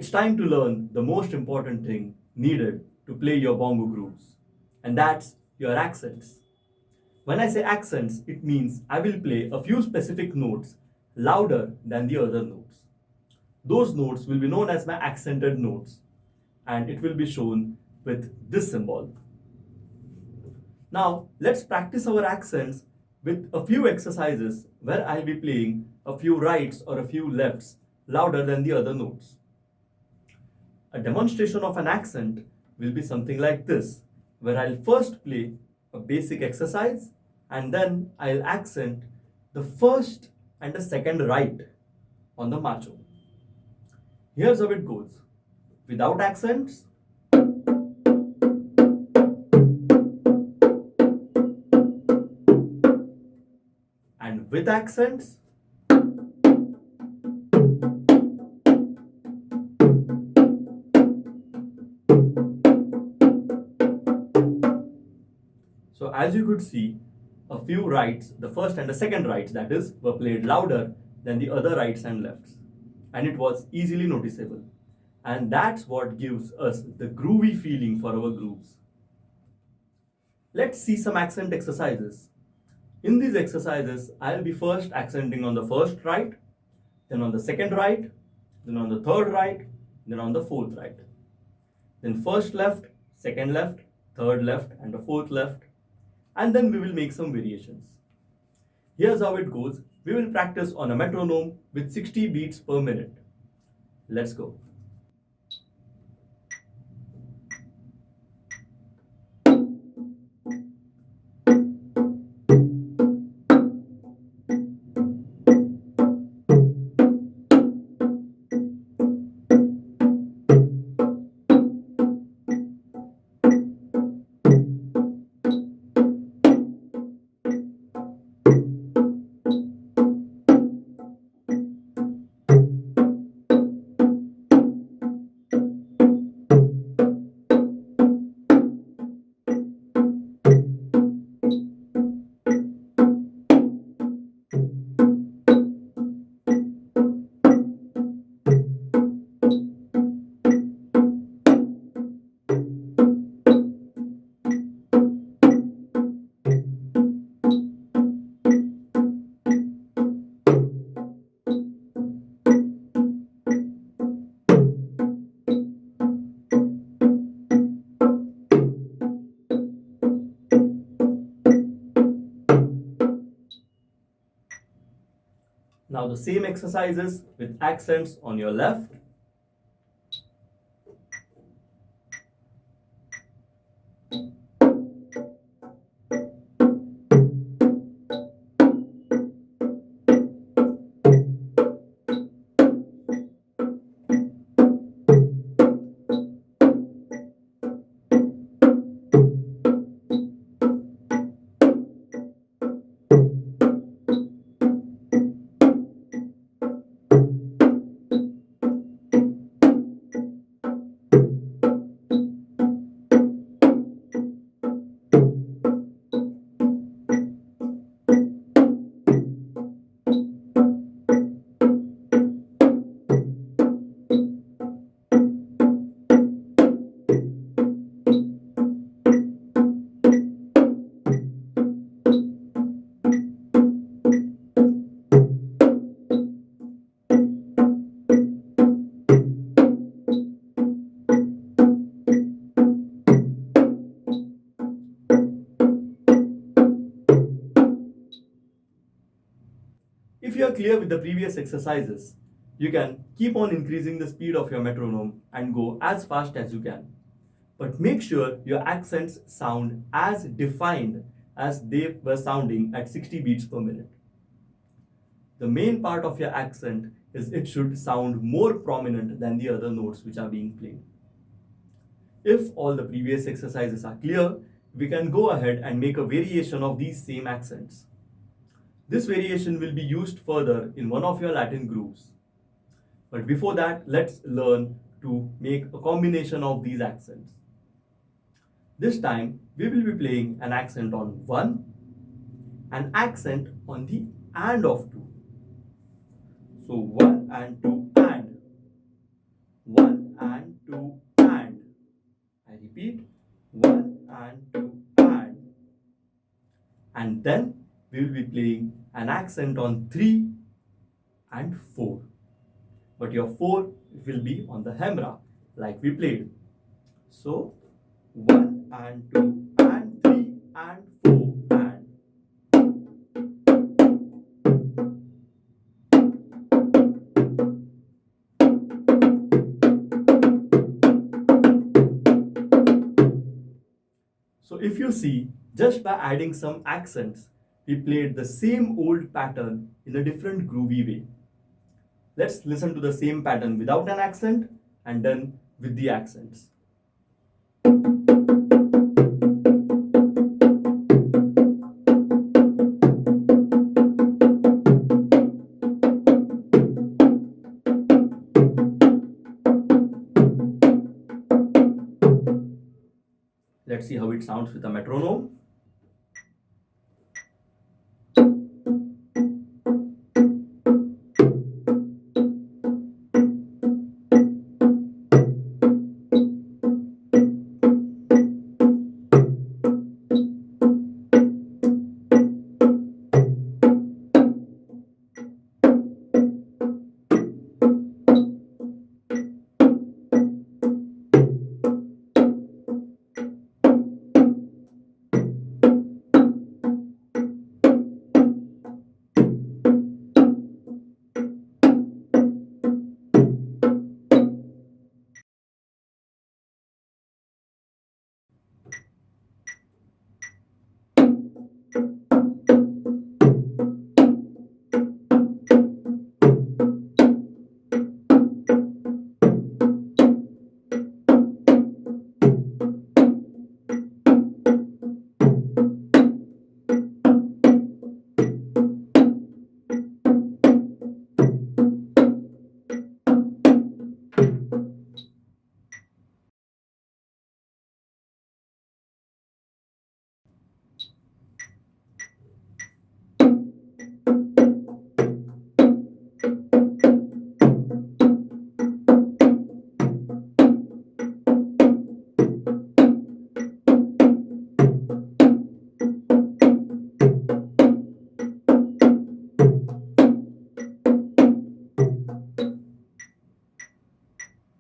It's time to learn the most important thing needed to play your bongo grooves, and that's your accents. When I say accents, it means I will play a few specific notes louder than the other notes. Those notes will be known as my accented notes, and it will be shown with this symbol. Now, let's practice our accents with a few exercises where I'll be playing a few rights or a few lefts louder than the other notes. A demonstration of an accent will be something like this, where I'll first play a basic exercise and then I'll accent the first and the second right on the macho. Here's how it goes. Without accents, and with accents, so as you could see, a few rights, the first and the second rights that is, were played louder than the other rights and lefts. And it was easily noticeable. And that's what gives us the groovy feeling for our grooves. Let's see some accent exercises. In these exercises, I'll be first accenting on the first right, then on the second right, then on the third right, then on the fourth right. Then first left, second left, third left, and the fourth left. And then we will make some variations. Here's how it goes. We will practice on a metronome with 60 beats per minute. Let's go. Now the same exercises with accents on your left. If you are clear with the previous exercises, you can keep on increasing the speed of your metronome and go as fast as you can. But make sure your accents sound as defined as they were sounding at 60 beats per minute. The main part of your accent is it should sound more prominent than the other notes which are being played. If all the previous exercises are clear, we can go ahead and make a variation of these same accents. This variation will be used further in one of your Latin grooves. But before that, let's learn to make a combination of these accents. This time, we will be playing an accent on 1, an accent on the and of 2. So 1 and 2 and. 1 and 2 and. I repeat, 1 and 2 and. And then we will be playing an accent on 3 and 4. But your 4 will be on the hemra like we played. So 1 and 2 and 3 and 4 and. So if you see, just by adding some accents, we played the same old pattern in a different groovy way. Let's listen to the same pattern without an accent and then with the accents. Let's see how it sounds with a metronome.